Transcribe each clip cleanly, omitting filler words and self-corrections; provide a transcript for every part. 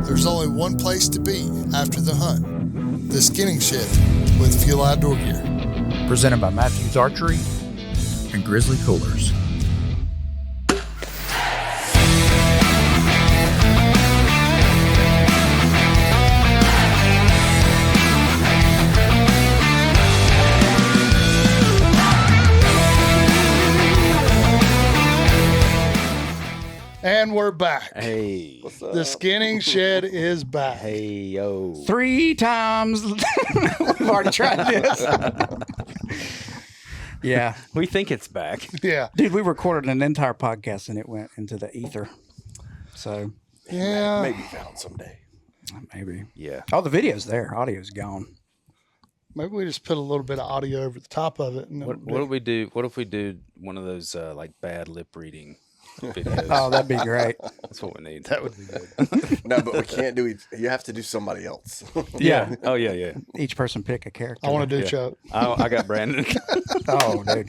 There's only one place to be after the hunt. The Skinning Shed with Fuel Outdoor Gear. Presented by Mathews Archery and Grizzly Coolers. And we're back. Hey. What's up? The Skinning Shed is back. Hey, yo. 3 times. We've already tried this. Yeah. We think it's back. Yeah. Dude, we recorded an entire podcast and it went into the ether. So, Yeah. Maybe found someday. maybe. Yeah. Oh, the video's there. Audio's gone. Maybe we just put a little bit of audio over the top of it. And What do we do? What if we do one of those like bad lip reading videos? Oh, that'd be great. That's what we need. That would be good. No, but we can't do it. You have to do somebody else. Yeah. Oh, yeah, yeah. Each person pick a character. I want to do Yeah. Chuck. I got Brandon. Oh, dude.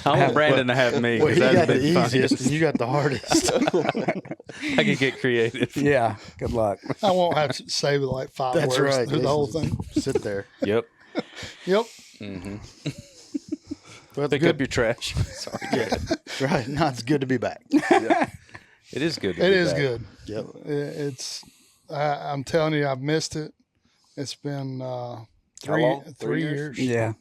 I want Brandon to have me. Well, 'cause he that's got the been fun. easiest, and you got the hardest. I can get creative. Yeah. Good luck. I won't have to say like 5 That's words right. through the whole thing. Sit there. Yep. Yep. Well, Pick up your trash. Sorry. Yeah, that's right. No, it's good to be back. It is good. It is good. Yep. It's. I'm telling you, I've missed it. It's been three long? 3 3 years. Yeah.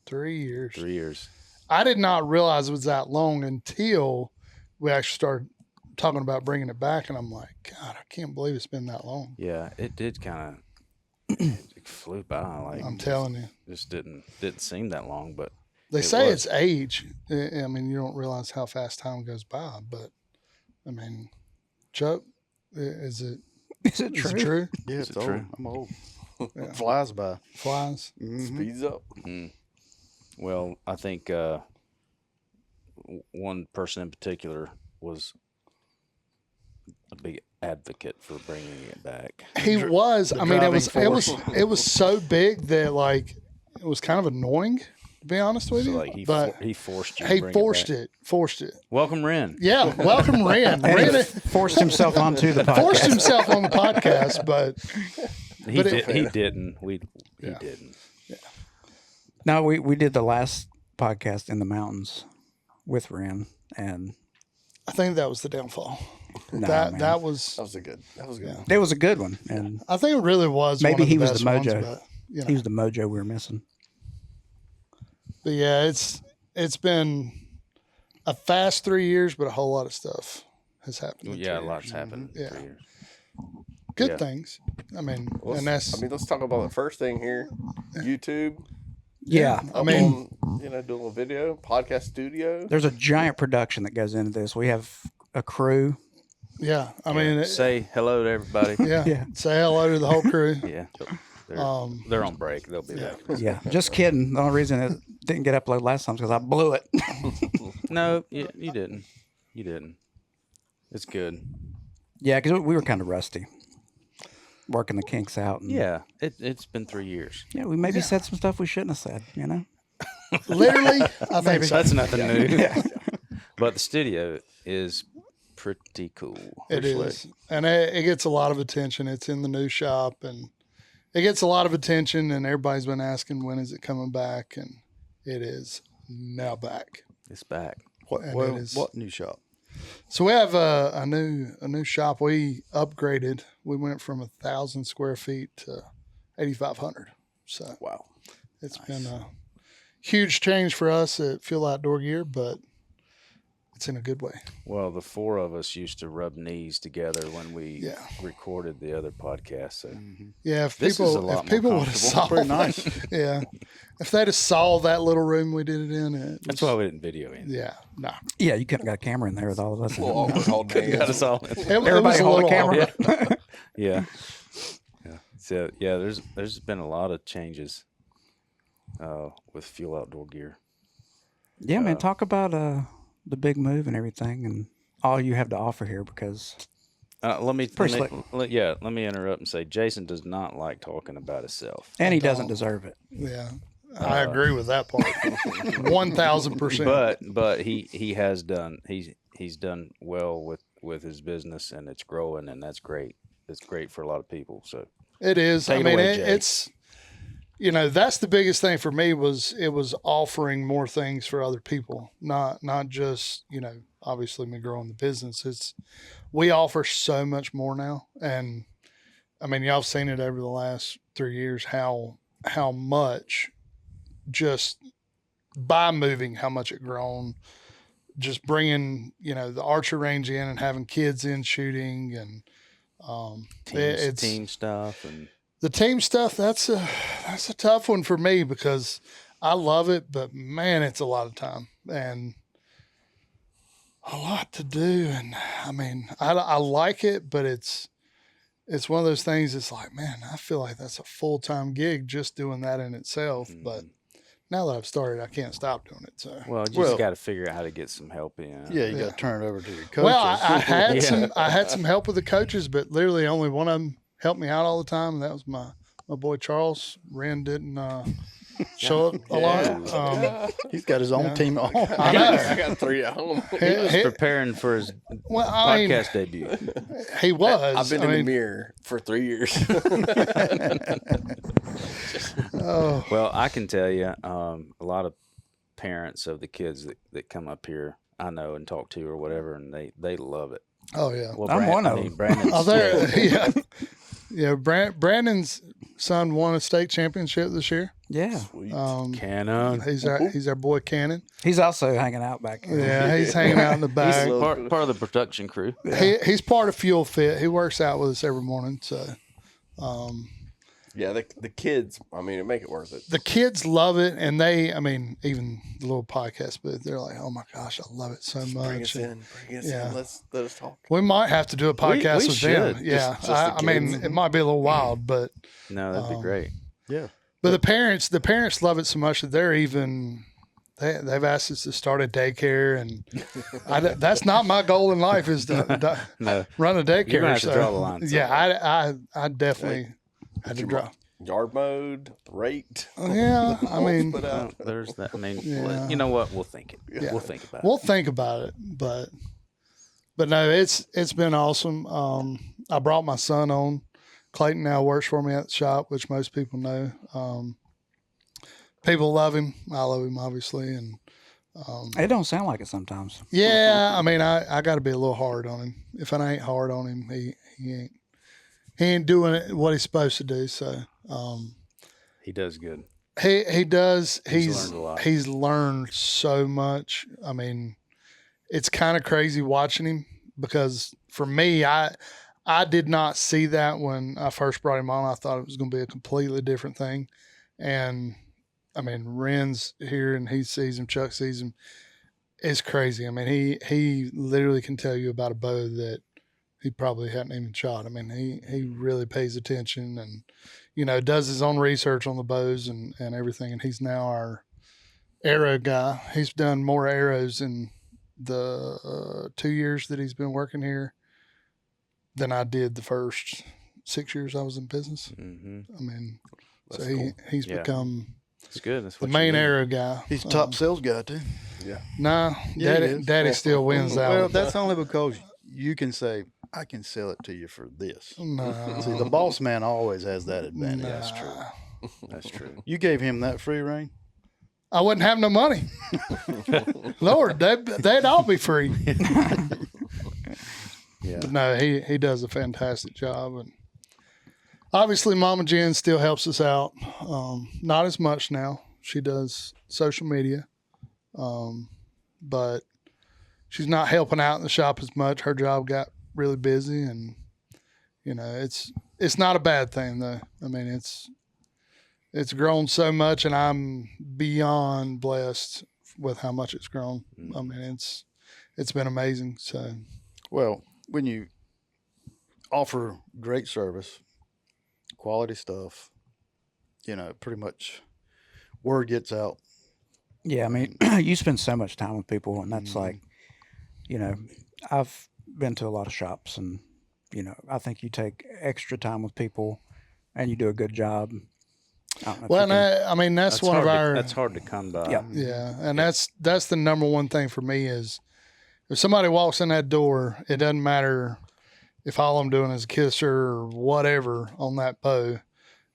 3 years. 3 years. I did not realize it was that long until we actually started talking about bringing it back, and I'm like, God, I can't believe it's been that long. Yeah, it did kind of it flew by. Like I'm telling you. just didn't seem that long, but They It say was. it's age. I mean, you don't realize how fast time goes by, but I mean, Chuck, is it Is it is true? it true? Yeah, Is it's it old. true? I'm old. Yeah. Flies by. Flies. Speeds up. well, I think one person in particular was a big advocate for bringing it back. He was. I mean, it was so big that like it was kind of annoying, to be honest with So you. like he but forced you. he to bring forced it. Forced it. Welcome, Ren. Yeah. Welcome, Ren. And Ren he forced himself onto the podcast. forced himself on the podcast, but He But did. He didn't. He Yeah. didn't. No, we did the last podcast in the mountains with Ren, and I think that was the downfall. no, that man. that was. That was a good. That was good. It was a good one, and I think it really was. Maybe one of he the was best the ones, mojo. but, you know. he was the mojo we were missing. But yeah, it's been a fast 3 years, but a whole lot of stuff has happened. in Yeah, 3 a lot's years. happened. in Yeah. 3 years. Good Yeah. things. I mean, Let's- and that's. I mean, let's talk about the first thing here. YouTube. Yeah, I mean, doing a little video, podcast studio. there's a giant production that goes into this. We have a crew. yeah. I mean, Say hello to everybody. yeah. Yeah. Say hello to the whole crew. Yeah. They're, Um, they're on break. They'll be back. Yeah, just kidding. The only reason it didn't get uploaded last time is because I blew it. No, you didn't. You didn't. It's good. Yeah, because we were kind of rusty, working the kinks out. And, Yeah, it's been 3 years. yeah, we maybe said some stuff we shouldn't have said. You know. Literally, I think so. That's nothing new. But the studio is pretty cool. It is, and it gets a lot of attention. It's in the new shop, and it gets a lot of attention. And everybody's been asking when is it coming back, and it is now back. It's back. What? And Well, it is- what new shop? So we have a new shop. We upgraded. We went from 1,000 square feet to 8,500. So Wow. it's been a huge change for us at Fuel Outdoor Gear, but it's in a good way. Well, the four of us used to rub knees together when we Yeah. recorded the other podcast. So Yeah, if This is a people lot if people more would have comfortable. saw Pretty nice. yeah, if they'd have saw that little room we did it in, that's why we didn't video in. yeah, no, Yeah, you couldn't got a camera in there with all of us. in it. Well, awkward holding hands. Got us all. it was Everybody a hold a little camera. awkward. Yeah. Yeah. So yeah, there's been a lot of changes with Fuel Outdoor Gear. Yeah, man. Talk about the big move and everything, and all you have to offer here, because Let me Pretty let me interrupt and say Jason does not like talking about himself. and he doesn't deserve it. Yeah, I agree with that part. 1,000%. But he has done he's done well with his business, and it's growing, and that's great. it's great for a lot of people. So It is. Take I it mean, away, Jay. it's, that's the biggest thing for me was it was offering more things for other people, not just, obviously me growing the business. We offer so much more now. And I mean, y'all have seen it over the last 3 years, how much just by moving, how much it grown, just bringing, the archery range in and having kids in shooting and, it's team stuff and the team stuff. That's a tough one for me because I love it, but man, it's a lot of time and a lot to do. And I mean, I like it, but it's one of those things. It's like, man, I feel like that's a full-time gig just doing that in itself. But now that I've started, I can't stop doing it. So, well, you just got to figure out how to get some help in. Yeah, you got to turn it over to your coaches. well, I had I had some help with the coaches, but literally only one of them helped me out all the time. And that was my boy Charles. Ren didn't show up a lot. He's got his own team on. I know. I got 3 at home. He was preparing for his podcast debut. He was. I've been in the mirror for 3 years. Oh, Well, I can tell you, a lot of parents of the kids that come up here, I know and talk to or whatever, and they love it. oh yeah. Well, I'm one of them. Brandon's Oh, there. Yeah. Yeah. Brandon's son won a state championship this year. Yeah. Cannon. He's our boy Cannon. He's also hanging out back here. Yeah, he's hanging out in the back. Part of the production crew. He's part of Fuel Fit. He works out with us every morning. So, Yeah, the kids, I mean, it make it worth it. the kids love it, and even the little podcast booth, they're like, "Oh my gosh, I love it so Bring much." us in. Yeah. Let us talk. We might have to do a podcast we with them. should. Yeah, Just the I mean, kids. it might be a little wild, but No, that'd be great. Yeah. but the parents love it so much that they're even. They've asked us to start a daycare, and that's not my goal in life is to No. run a daycare. You're gonna have to so, draw the line Yeah, I definitely had to draw. Yard mode, raked. Yeah, I mean, Put out. There's that. I mean, Yeah. you know what? We'll think it. Yeah. We'll think about we'll think about it, but no, it's been awesome. I brought my son on. Clayton now works for me at the shop, which most people know. People love him. I love him, obviously, and It don't sound like it sometimes. yeah, I mean, I got to be a little hard on him. If I ain't hard on him, he ain't doing it what he's supposed to do. So He does good. he does. He's learned a lot. He's learned so much. I mean, it's kind of crazy watching him because for me, I did not see that when I first brought him on. I thought it was going to be a completely different thing, and I mean, Ren's here and he sees him. Chuck sees him. It's crazy. I mean, he literally can tell you about a bow that he probably hadn't even shot. I mean, he really pays attention and, does his own research on the bows and everything. And he's now our arrow guy. He's done more arrows in the 2 years that he's been working here than I did the first 6 years I was in business. Mm-hmm. I mean, That's so cool. he's Yeah. become It's good. That's the what main you need. arrow guy. He's a top sales guy, too. Nah, Yeah, he daddy, is. daddy still wins that Well, one. that's only because you can say, I can sell it to you for this. No, See, the boss man always has that advantage. nah. That's true. That's true. You gave him that free reign? I wouldn't have no money. Lord, they'd all be free. Yeah. But no, he does a fantastic job, and obviously, Mama Jen still helps us out. Not as much now. She does social media, but she's not helping out in the shop as much. Her job got really busy, and it's not a bad thing though. I mean, it's grown so much, and I'm beyond blessed with how much it's grown. I mean, it's been amazing. So, Well, when you offer great service, quality stuff, pretty much word gets out. Yeah, I mean, you spend so much time with people, and that's like, I've been to a lot of shops, and I think you take extra time with people, and you do a good job. I don't know if well, you can- I mean, that's one of our. That's hard to come by. Yeah. Yeah, and that's the number one thing for me is if somebody walks in that door, it doesn't matter if all I'm doing is a kisser or whatever on that bow,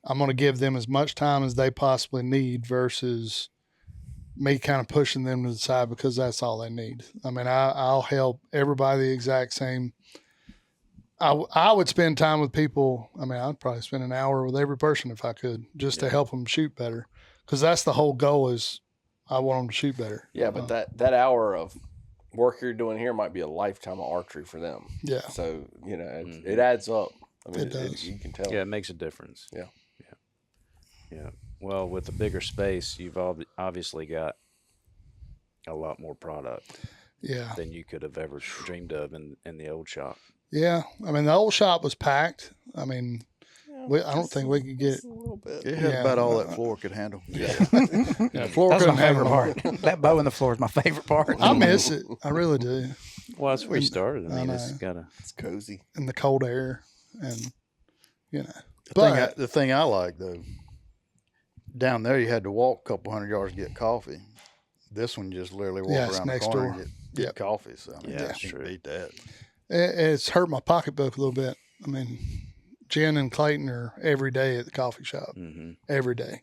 I'm going to give them as much time as they possibly need versus me kind of pushing them to the side because that's all they need. I mean, I'll help everybody the exact same. I would spend time with people. I mean, I'd probably spend an hour with every person if I could, just to help them shoot better. Because that's the whole goal is I want them to shoot better. Yeah, but that hour of work you're doing here might be a lifetime of archery for them. Yeah. So, it adds up. I mean, It does. you can tell. Yeah, it makes a difference. Yeah. Yeah. Well, with the bigger space, you've obviously got a lot more product Yeah. than you could have ever dreamed of in the old shop. Yeah. I mean, the old shop was packed. I mean, I don't think we could get a little bit. It had about all that floor could handle. yeah, floor That's my couldn't handle favorite it. part. That bow in the floor is my favorite part. I miss it. I really do. Well, that's where you started. I mean, know. it's got to. It's cozy. In the cold air and, but The thing I like though, down there you had to walk a couple hundred yards to get coffee. This one you just literally walk Yeah, it's around the next corner door. and get Yep. coffee. So I mean, Yeah, you that's can't true. beat that. it's hurt my pocketbook a little bit. I mean, Jen and Clayton are every day at the coffee shop, Mm-hmm. every day,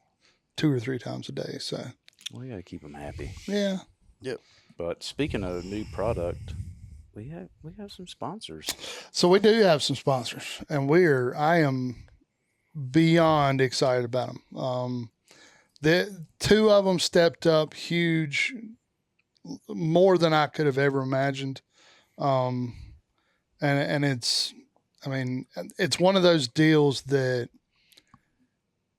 2 or 3 times a day. So, Well, you got to keep them happy. yeah. But speaking of new product, we have some sponsors. So we do have some sponsors, and I am beyond excited about them. The 2 of them stepped up huge, more than I could have ever imagined. And it's, I mean, it's one of those deals that,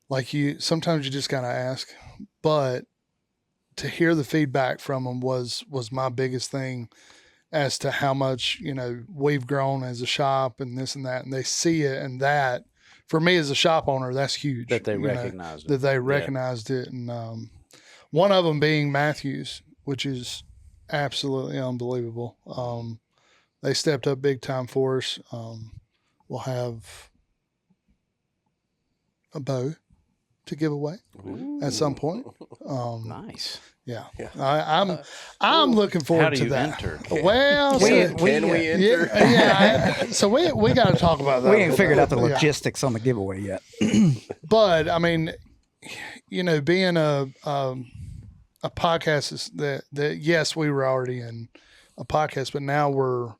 like, sometimes you just gotta ask, but to hear the feedback from them was my biggest thing as to how much, we've grown as a shop and this and that, and they see it, and that for me as a shop owner, that's huge. That they you know, recognized that it. they Yeah. recognized it. And one of them being Mathews, which is absolutely unbelievable. They stepped up big time for us. We'll have a bow to give away at some point. Nice. Yeah. Yeah. I'm looking forward How do to you that. enter? Well, Can so- we enter? yeah. So we got to talk about that. We ain't figured out the Yeah. logistics on the giveaway yet. But I mean, being a podcast is that yes, we were already in a podcast, but now we're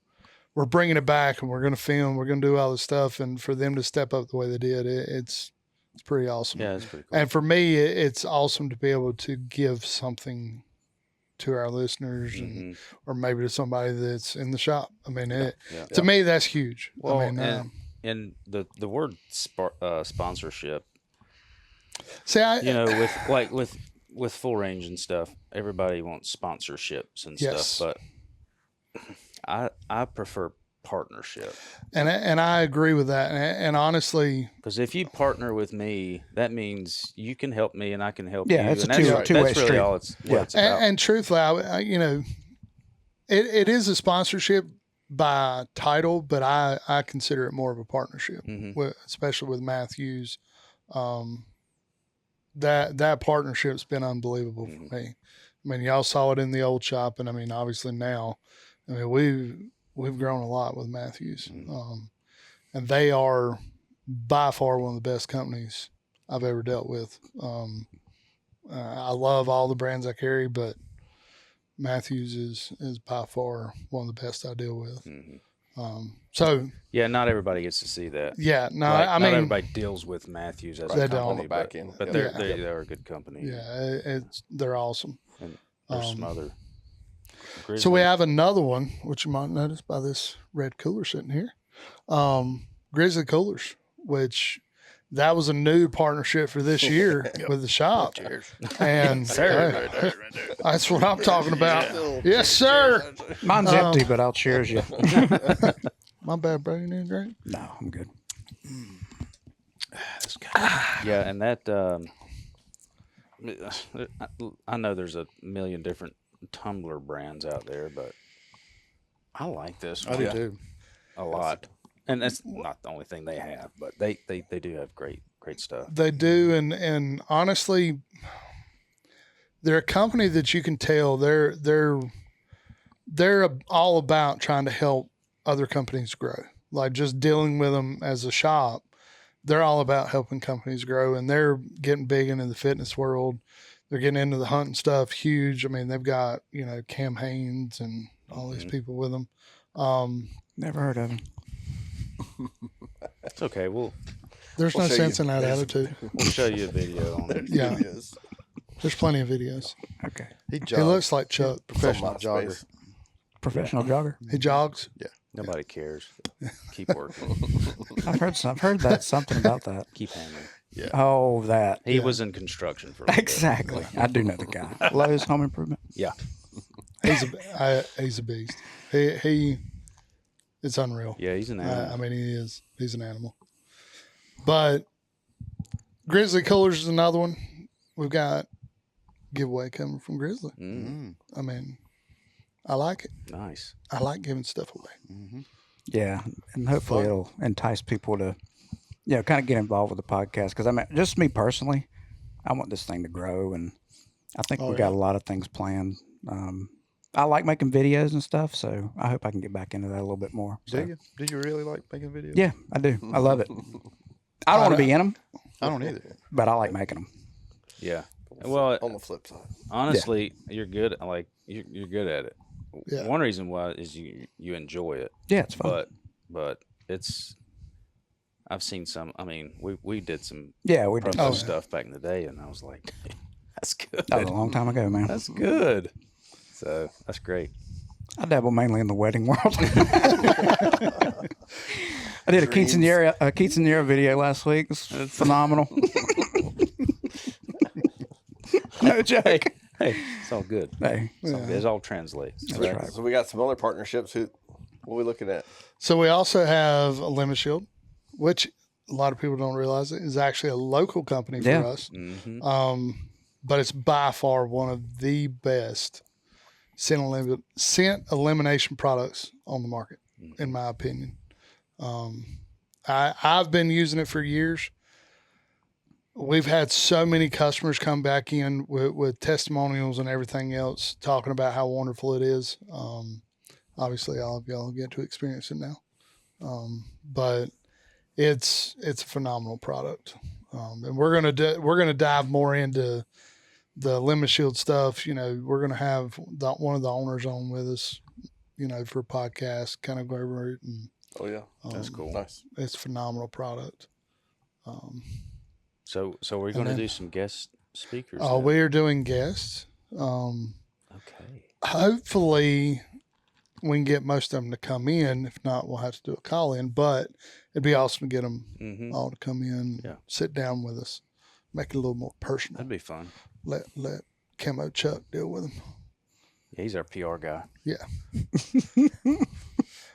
bringing it back and we're going to film, we're going to do all this stuff, and for them to step up the way they did, it's pretty awesome. Yeah, it's pretty cool. And for me, it's awesome to be able to give something to our listeners, and, or maybe to somebody that's in the shop. I mean, to me, that's huge. Well, I mean, and the word sponsorship, see, with full range and stuff, everybody wants sponsorships and Yes. stuff, but I prefer partnership. and I agree with that. And honestly, Because if you partner with me, that means you can help me and I can help Yeah, you. it's a and two-way that's really street. all it's about. and truthfully, it is a sponsorship by title, but I consider it more of a partnership, especially with Mathews. That partnership's been unbelievable for me. I mean, y'all saw it in the old shop, and I mean, obviously now, I mean, we've grown a lot with Mathews, and they are by far one of the best companies I've ever dealt with. I love all the brands I carry, but Mathews is by far one of the best I deal with. So Yeah, not everybody gets to see that. yeah, no, Like, I not mean, everybody deals with Mathews as They a don't. company, On the back end. but Yeah. they're a good company. yeah, they're awesome. And there's some other. So we Grizzly- have another one, which you might notice by this red cooler sitting here, Grizzly Coolers, which that was a new partnership for this year with the shop. And that's what I'm talking about. Yes, sir. Mine's empty, but I'll cheers you. My bad, bro. You need a drink? No, I'm good. Yeah, and that I know there's a million different tumbler brands out there, but I like this I one do too. a lot. And that's not the only thing they have, but they do have great stuff. They do, and honestly, they're a company that you can tell they're all about trying to help other companies grow. like just dealing with them as a shop. They're all about helping companies grow, and they're getting big into the fitness world. They're getting into the hunting stuff huge. I mean, they've got, Cam Haynes and all these people with them. Never heard of him. It's okay. There's We'll no show sense you. in that attitude. We'll show you a video on it. Yeah. Videos. There's plenty of videos. Okay. He He jogs. looks like Chuck. Professional It's on jogger. MySpace. Professional jogger. He jogs. Nobody cares. Keep working. I've heard that something about that. Keep hammering. Oh, that. He was in construction for a little bit. Exactly. I do know the guy. Lowe's Home Improvement. Yeah. He's a beast. He it's unreal. Yeah, he's an animal. I mean, he is. He's an animal. But Grizzly Coolers is another one. We've got giveaway coming from Grizzly. I mean, I like it. Nice. I like giving stuff away. Yeah, and hopefully it'll entice people to, kind of get involved with the podcast. Because I mean, just me personally, I want this thing to grow, and I think we got a lot of things planned. I like making videos and stuff, so I hope I can get back into that a little bit more. Do So, you? Do you really like making videos? yeah, I do. I love it. I don't want to be in them, I don't either. but I like making them. Yeah. Well, On the flip side, honestly, you're good. Like you're good at it. Yeah. One reason why is you enjoy it, Yeah, it's fun. but it's. I've seen some. I mean, we did some Yeah, we did. promo stuff back in the day, and I was like, that's good. That was a long time ago, man. That's good. So that's great. I dabble mainly in the wedding world. I did a quinceanera video last week. It was phenomenal. No joke. Hey, it's all good. Hey, It all translates. that's right? right. so we got some other partnerships. What are we looking at? So we also have ElimiShield, which a lot of people don't realize it is actually a local company for Yeah. us. Mm-hmm. But it's by far one of the best scent elimination products on the market, in my opinion. I've been using it for years. We've had so many customers come back in with testimonials and everything else, talking about how wonderful it is. Obviously, all of y'all get to experience it now, but it's a phenomenal product, and we're gonna dive more into the ElimiShield stuff. We're gonna have one of the owners on with us, for a podcast, kind of go over it, and Oh yeah, That's cool. nice. it's a phenomenal product. So we're going to then- do some guest speakers. Oh, then? we are doing guests. Okay. Hopefully we can get most of them to come in. If not, we'll have to do a call in, but it'd be awesome to get them Mm-hmm. all to come in, Yeah. sit down with us, make it a little more personal. That'd be fun. Let Camo Chuck deal with them. Yeah, he's our PR guy. Yeah.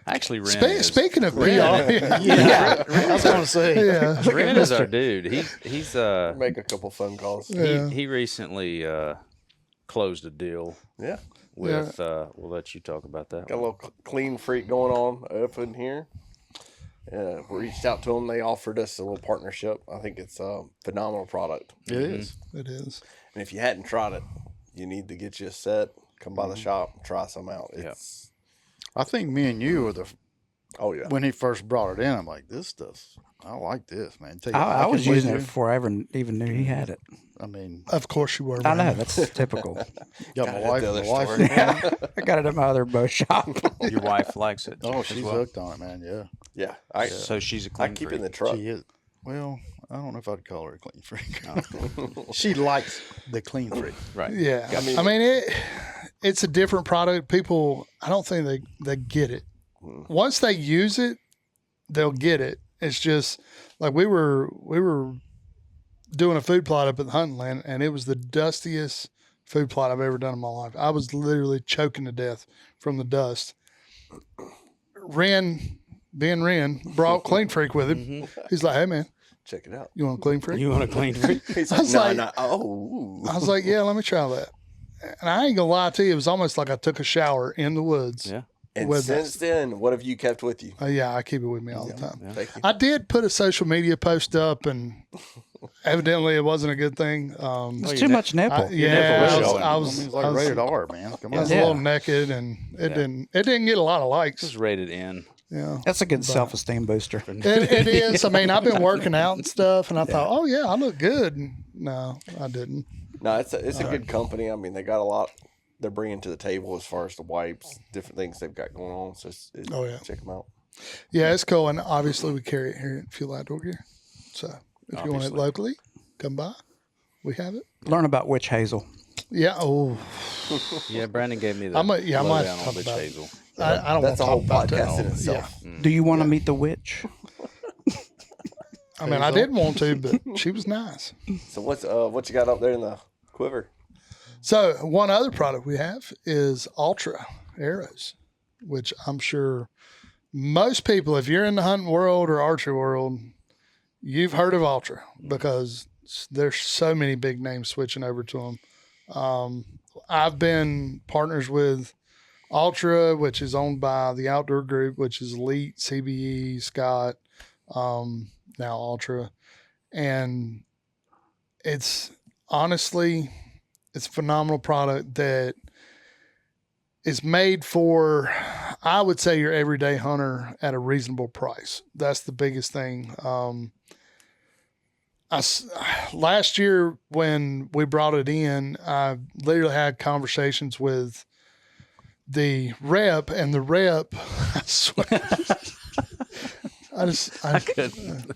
Actually, Ren is. Speaking of PR, Yeah. I was going to say. yeah. Ren is our dude. He's Make a couple phone calls. Yeah. he recently closed a deal Yeah, with. We'll let you talk about that. got a one. little Klean Freek going on up in here. We reached out to them. They offered us a little partnership. I think it's a phenomenal product. It is. It is. And if you hadn't tried it, you need to get you a set. Come by the shop, try some out. It's I think me and you were oh yeah. when he first brought it in, I'm like, this stuff, I like this, man. I was can using wait it before I ever even knew he had it. I mean, Of course you were. I know, Brandon. that's typical. got my wife. the other My wife. story. I got it at my other bow shop. Your wife likes it. Oh, as she's well? hooked on it, man. Yeah, Yeah, So she's a I clean keep it freak. in the truck. she is. Well, I don't know if I'd call her a clean freak. She likes the clean freak. Right. Yeah. Gotcha. I mean, it's a different product. People, I don't think they get it. Once they use it, they'll get it. It's just like we were doing a food plot up at the hunting land, and it was the dustiest food plot I've ever done in my life. I was literally choking to death from the dust. Ren brought Klean Freek with him. He's like, "Hey man, Check it out. you want a Klean Freek?" You want a clean freak? He's I like, was no, like- no. Oh, I was like, "Yeah, let me try that." And I ain't gonna lie to you, it was almost like I took a shower in the woods. Yeah. and with since then, what have you kept with you? Yeah, I keep it with me all the time. Thank you. I did put a social media post up, and evidently it wasn't a good thing. It's too much nipple. Yeah, nipple was showing. I I was, mean, it's I like was, rated R, man. Come I on. was a little naked, and it didn't get a lot of This likes. is rated N. Yeah. That's a good self-esteem booster. It is. I mean, I've been working out and stuff, and I thought, oh yeah, I look good. No, I didn't. No, it's a good company. I mean, they got a lot they're bringing to the table as far as the wipes, different things they've got going on. So check them out. Yeah, it's cool, and obviously we carry it here at Fuel Outdoor Gear. So if you want it locally, come by. We have it. Learn about witch hazel. Yeah. Oh. Yeah, Brandon gave me the I might lowdown talk on witch about hazel. I don't want That's to a talk whole about podcast that. in itself. Yeah. Do you want to meet the witch? I mean, I didn't want to, but she was nice. So what you got up there in the quiver? So one other product we have is Altra Arrows, which I'm sure most people, if you're in the hunting world or archery world, you've heard of Altra because there's so many big names switching over to them. I've been partners with Altra, which is owned by the Outdoor Group, which is Elite, CBE, Scott, now Altra. And it's honestly, it's a phenomenal product that is made for, I would say, your everyday hunter at a reasonable price. That's the biggest thing. Last year when we brought it in, I literally had conversations with the rep, and the rep, I swear, I couldn't.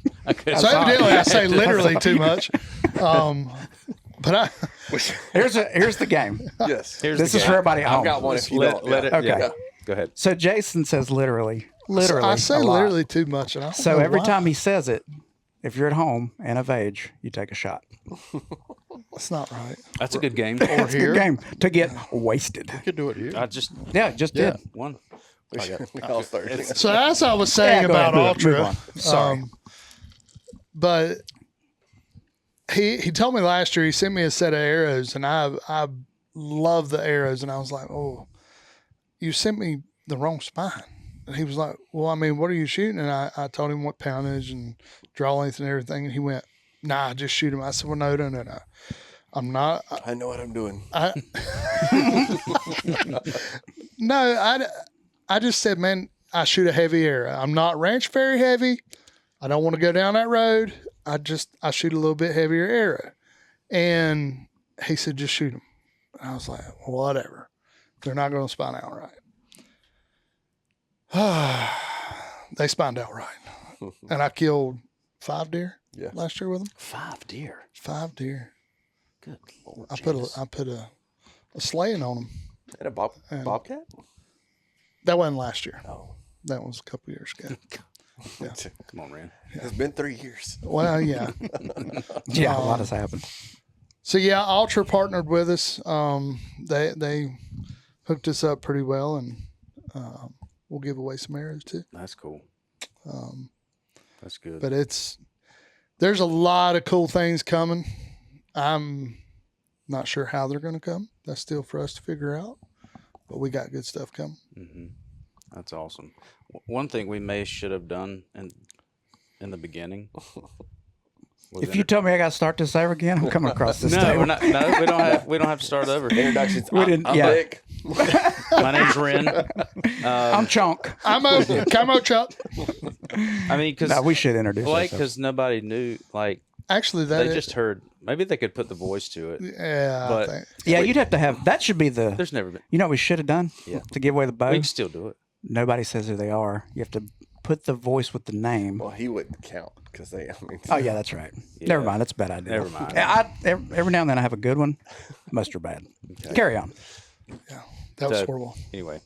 So evidently, I say literally too much. But Here's the game. Yes. This is for everybody at home. I've got one if you Let, don't. let it. Okay. Yeah. Go ahead. So Jason says literally. I say a lot. literally too much. And I don't So know every why. time he says it, if you're at home and of age, you take a shot. That's not right. That's a good game. It's a good game to get wasted. You could do it here. I just Yeah, just did. one. We all started. So as I was saying Yeah, go about ahead, move Ultra, on. Sorry. but he told me last year he sent me a set of arrows, and I love the arrows, and I was like, oh, you sent me the wrong spine. And he was like, well, I mean, what are you shooting? And I told him what poundage and draw length and everything, and he went, nah, just shoot him. I said, well, no, I'm not. I know what I'm doing. No, I just said, man, I shoot a heavy arrow. I'm not ranch very heavy. I don't want to go down that road. I shoot a little bit heavier arrow. And he said, just shoot them. And I was like, whatever. They're not going to spine out right. They spined out right. And I killed 5 deer last year with them. 5 deer. 5 deer. Good Lord. I put a slaying on them. And a bobcat? That wasn't last year. Oh. That was a couple years ago. Yeah. Come on, Rand. It's been 3 years. Well, yeah. Yeah, a lot has happened. So yeah, Ultra partnered with us. They hooked us up pretty well, and we'll give away some arrows too. That's cool. That's good. But there's a lot of cool things coming. I'm not sure how they're going to come. That's still for us to figure out. But we got good stuff coming. Mm-hmm. That's awesome. One thing we should have done in the beginning. If you tell me I got to start this over again, I'm coming across this No, table. we're not. No, we don't have to start over. Introductions. We didn't- I'm yeah. Vic. My name's Ren. I'm Chunk. I'm a camo chuck. I mean, because No, we should introduce like ourselves. because nobody knew. Like Actually, they just heard. Maybe they could put the voice to it. yeah. but- I think. Yeah, you'd have to have, that should be the, There's never been. you know what we should have done? Yeah. To give away the bow? We can still do it. Nobody says who they are. You have to put the voice with the name. Well, he wouldn't count because they. I mean, Oh, yeah, that's right. Yeah. Never mind. That's a bad idea. Never mind. Every now and then I have a good one. Most are bad. Carry on. That was So- horrible. Anyway,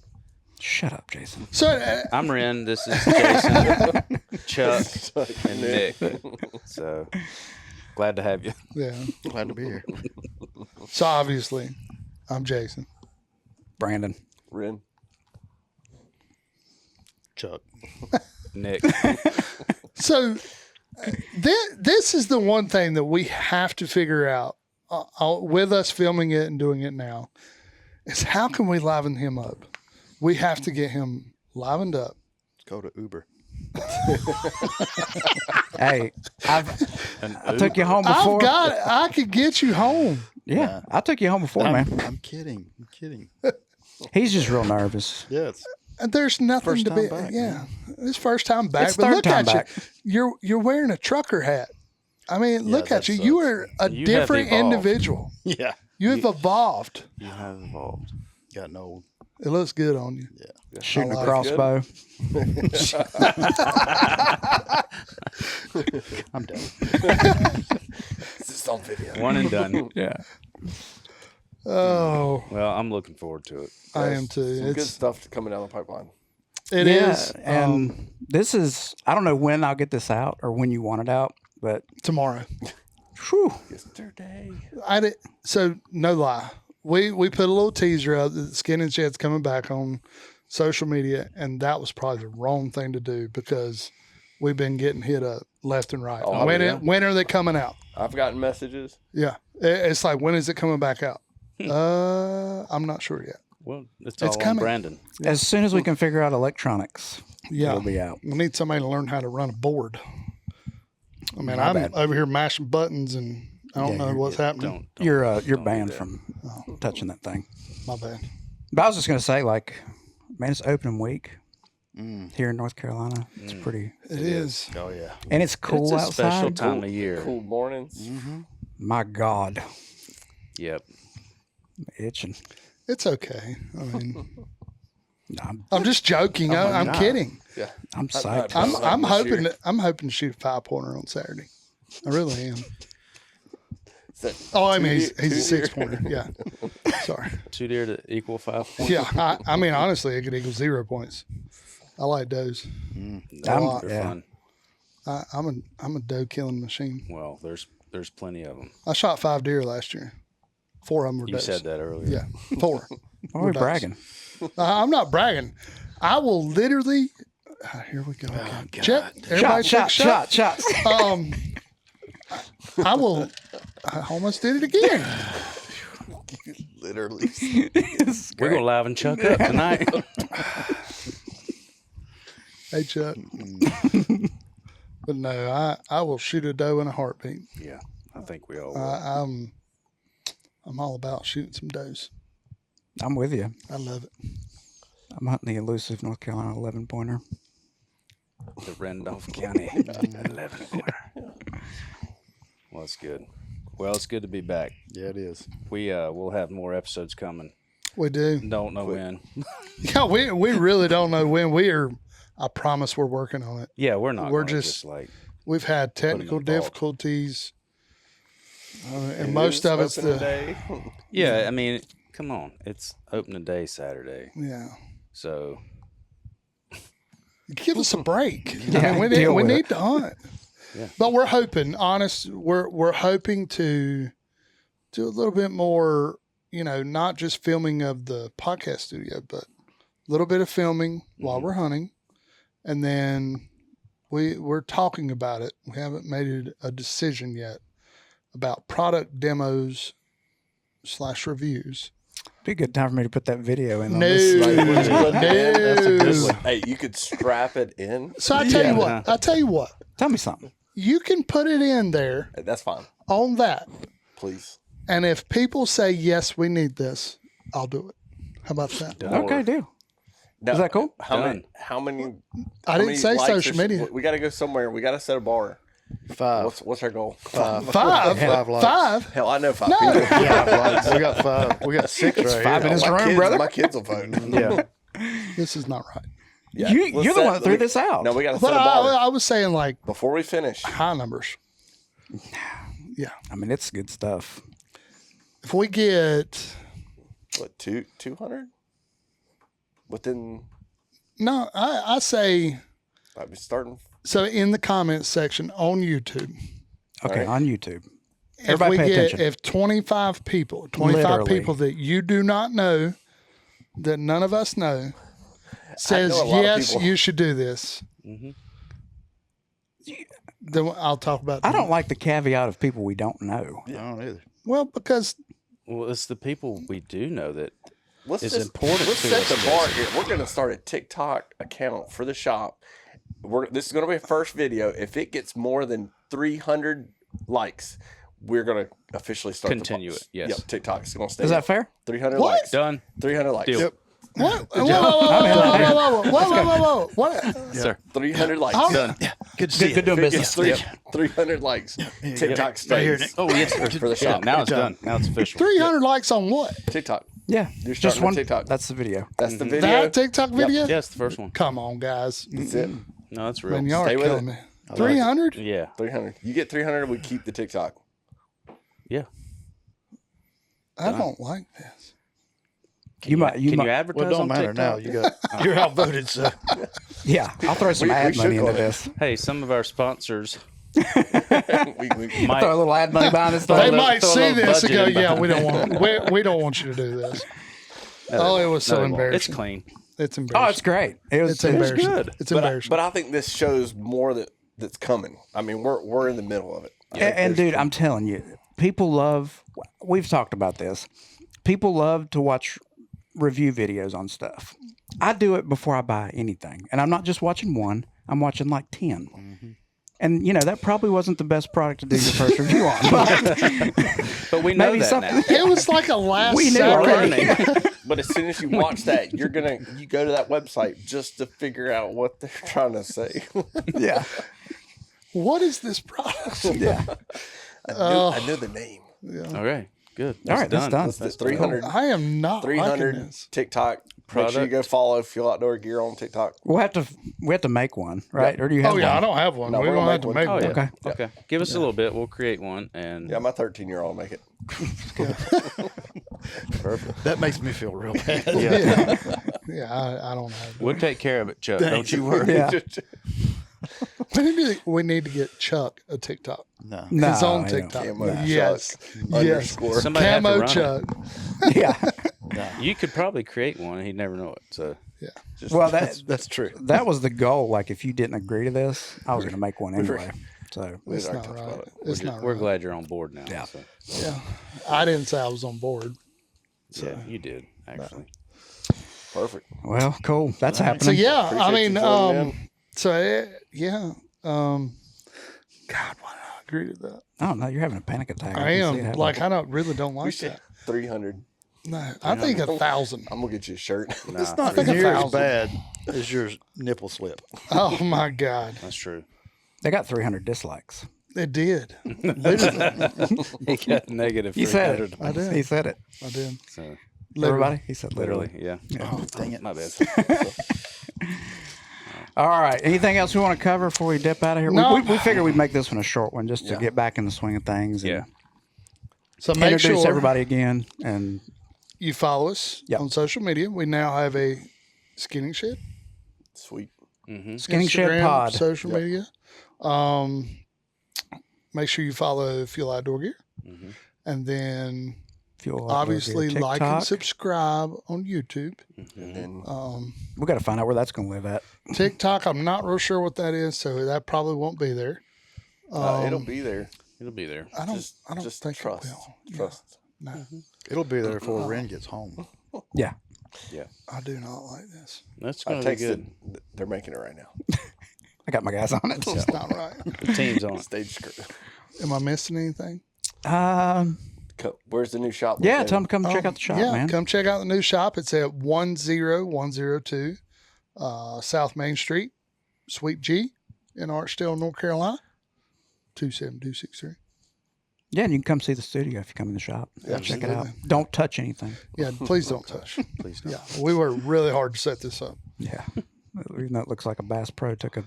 Shut up, Jason. So I'm Ren. This is Jason, Chuck, and Nick. So glad to have you. yeah. Glad to be here. So obviously, I'm Jason. Brandon. Ren. Chuck. Nick. So this is the one thing that we have to figure out with us filming it and doing it now is how can we liven him up? We have to get him livened up. Let's go to Uber. Hey, I took you home before. I could get you home. Yeah, I took you home before, man. I'm kidding. I'm kidding. He's just real nervous. Yeah, And there's nothing First to time be. back, Yeah, it's first time back. It's but third look time at back. you. You're wearing a trucker hat. I mean, look at that you. sucks. You are a You have different evolved. individual. Yeah. You have evolved. You have evolved. Gotten old. It looks good on you. Shooting a like crossbow. I'm done. It's just on video. One and done. Yeah. Oh, Well, I'm looking forward to it. I am too. Some good It's stuff coming down the pipeline. it is And this is, I don't know when I'll get this out or when you want it out, but tomorrow. whew, Yesterday. I did. So no lie, we put a little teaser out that Skin and Shed's coming back on social media, and that was probably the wrong thing to do because we've been getting hit up left and right. Oh, when yeah. when are they coming out? I've gotten messages. Yeah, it's like, when is it coming back out? I'm not sure yet. Well, it's It's all coming. on Brandon. as soon as we can figure out electronics, Yeah, it'll be out. we need somebody to learn how to run a board. I mean, My I'm bad. over here mashing buttons and I don't Yeah, know you're- what's happening. Don't You're don't banned do that. from touching that thing. My bad. But I was just gonna say, like, man, it's opening week Mm. here in North Carolina. It's pretty, It is. Oh, yeah. and it's cool It's a special outside. time of year. Cool mornings. My God, Yep. I'm itching. It's okay. I mean, No, I'm just joking. I'm not. kidding. Yeah. I'm psyched. I'm This hoping year. I'm hoping to shoot a 5-pointer on Saturday. I really am. Is that Oh, I mean, two he's a deer? 6-pointer. Yeah. Sorry. 2 deer to equal 5 points. Yeah. I mean, honestly, it could equal 0 points. I like does. I'm- They're yeah. fun. I'm a doe killing machine. Well, there's plenty of them. I shot 5 deer last year. 4 of them were You does. said that earlier. Yeah, 4. Why are we does. bragging? I'm not bragging. I will literally. Here we go. Again. Check. Everybody Shot, take a shot. shots. I will. I almost did it again. Literally. We're gonna live and chuck up tonight. Hey, Chuck. But no, I will shoot a doe in a heartbeat. Yeah, I think we all will. I'm all about shooting some does. I'm with you. I love it. I'm hunting the elusive North Carolina 11-pointer. The Randolph County 11 pointer. Well, it's good. Well, it's good to be back. Yeah, it is. We'll have more episodes coming. We do. Don't know when. Yeah, we really don't know when. I promise we're working on it. Yeah, we're not. We're gonna just- like We've had technical in the vault. difficulties, and It most is of it's opening the day. Yeah, I mean, come on. It's opening day Saturday, yeah. so Give us a break. Yeah, I mean, deal we with need it. to hunt. Yeah. But we're hoping, we're hoping to do a little bit more, not just filming of the podcast studio, but a little bit of filming while we're hunting. And then we're talking about it. We haven't made a decision yet about product demos / reviews. Be a good time for me to put that video in. On No. this. Like, once you put it in, that's a good No. one. Hey, you could strap it in. So I tell you Yeah. what, Tell me something. you can put it in there Hey, that's fine. on that. Please. And if people say, yes, we need this, I'll do it. How about that? Okay, deal. Now, Is that cool? How Done. many? How many? I how didn't many say likes social or media. We got to go somewhere. We got to set a bar. 5. What's our goal? 5. 5? 5 likes. 5? Hell, I know 5 No. people. 5 likes. We got 5. We got 6 right here. 5 in this my room, kids, brother. My kids will vote. Yeah. This is not right. Yeah, You're let's the set- one that threw this out. No, we got to But set a bar I was saying like before we finish. high numbers. Yeah. I mean, it's good stuff. If we get, What 200? Within, no, I say, I'd be starting. so in the comments section on YouTube, Okay, Right. on YouTube. if Everybody we pay get, attention. if 25 people Literally. that you do not know, that none of us know, says, know a lot of yes, people. you should do this, then I'll talk about I that. don't like the caveat of people we don't know. I don't either. Well, because well, it's the people we do know that Let's It's just, important Let's to set us, the bar here. We're going to start a TikTok account for the shop. This is going to be a first video. If it gets more than 300 likes, we're going to officially start Continue the it, yes. Yep, TikTok's going to stay. Is that fair? 300 What? likes. done. 300 likes. Deal. Yep. What? Whoa. What? Sir. 300 likes. Oh. Done. Yeah. Good to see you. Good doing business. 300 likes. TikTok Right here, stays Oh, yes. for the Yeah, shop. now it's done. Now it's official. 300 likes on what? TikTok. Yeah, You're just starting one. on TikTok. That's the video. That's the video. That TikTok video? Yeah, it's the first one. Come on, guys. That's it. No, it's real. Man, y'all are Stay with killing it. me. 300? Yeah. 300. You get 300, we keep the TikTok. Yeah. I don't like this. You might. Can you advertise Well, it don't on matter TikTok? now. You got you're outvoted, so Yeah, I'll throw some We ad should money go into ahead. this. Hey, some of our sponsors we, might. Throw a little ad money behind this They thing. might throw a see little this and go, budget in yeah, behind. we don't want you to do this. No, Oh, it was so they won't. It's embarrassing. clean. It's Oh, embarrassing. it's great. It was. It's embarrassing. good. It's but, embarrassing. but I think this shows more that's coming. I mean, we're in the middle of it. And dude, I'm telling you, people love. We've talked about this. People love to watch review videos on stuff. I do it before I buy anything, and I'm not just watching one. I'm watching like 10. Mm-hmm. And that probably wasn't the best product to do your first review on. But we know Maybe that something- now. it was like a last We knew second. already. But as soon as you watch that, you go to that website just to figure out what they're trying to say. Yeah, What is this product? yeah. I knew the name. Okay, good. All right, that's done. That's the 300. I am not liking 300 this. TikTok. Make sure you go follow Fuel Outdoor Gear on TikTok. We have to make one, right? Or do you have Oh, yeah, I one? don't have one. No, We're we're going to have to gonna make make one. Oh, yeah. Okay. Okay. Give us a little bit. We'll create one. And Yeah, my 13-year-old make it. perfect. that makes me feel real bad. Yeah. Yeah, I don't have We'll take care of it, Chuck. Don't you worry. Yeah. We need to get Chuck a TikTok. No. No, His own I TikTok. Camo Yes. Chuck Yes. underscore. Somebody have to Camo run it. Chuck. Yeah. You could probably create one and he'd never know it. So Well, That's true. that was the goal. Like, if you didn't agree to this, I was going to make one anyway. So It's already not talked right. about it. It's not we're right. glad you're on board now. Yeah. So. Yeah. I didn't say I was on board. Yeah, you did, actually. Perfect. well, cool. That's So happening. yeah, Appreciate I you mean, joining in. God, why did I agree to that? I don't know. You're having a panic attack. I can see it am happening. like I really don't We like should that. 300. No, I think 1,000. I'm gonna get you a shirt. It's not think near as 1,000. bad as your nipple slip. Oh my God, That's true. They got 300 dislikes. it did. He got negative He said 300. it. I did. He said it. I did. So, Everybody? He said literally, literally. yeah. Oh, dang it. My bad. All right. Anything else we want to cover before we dip out of here? No. We figured we'd make this one a short one just to get back in the swing of things and Yeah. So make introduce sure everybody again. And you follow us Yep. on social media. We now have a Skinning Shed, Sweet. Skinning Shed Instagram, Pod. social media. Make sure you follow Fuel Outdoor Gear, and then Fuel Outdoor obviously Gear like and TikTok. subscribe on YouTube. And then We got to find out where that's going to live at. TikTok, I'm not real sure what that is, so that probably won't be there. it'll be there. It'll be there. I don't Just think trust. it will. Trust. No, It'll be there before Ren gets home. Yeah. Yeah. I do not like this. That's I going to be texted. good. They're making it right now. I got my guys on it. It's not right. The team's on it. Stage script. Am I missing anything? Where's the new shop? Yeah, located? tell them to come check out the shop, yeah, man. come check out the new shop. It's at 10102 South Main Street, Suite G in Archdale, North Carolina, 27263. Yeah, and you can come see the studio if you come in the shop. Check it out. Absolutely. Don't touch anything. Yeah, please don't touch. Please don't. Yeah, we worked really hard to set this up. Yeah. Even though it looks like a Bass Pro took a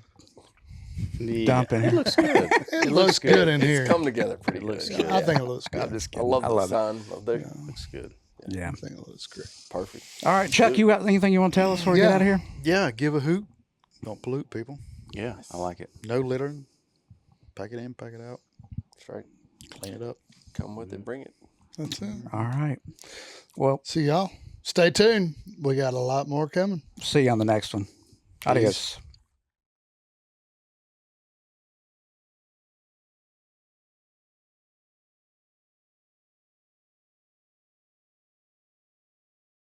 Yeah. dump in It here. looks good. It looks good in here. It's come together pretty good. looks good. I think it looks good. I'm just I kidding. love the it. sign. There. Looks good. Yeah. I think it looks great. Perfect. All right, Chuck, you got anything you want to tell us before we Yeah. get out of here? Yeah, give a hoot. Don't pollute people. Yeah, I like it. No littering. Pack it in, pack it out. That's right. Clean it up. Come with it. Bring it. That's it. All right. Well, See y'all. Stay tuned. We got a lot more coming. see you on the next one. Adios.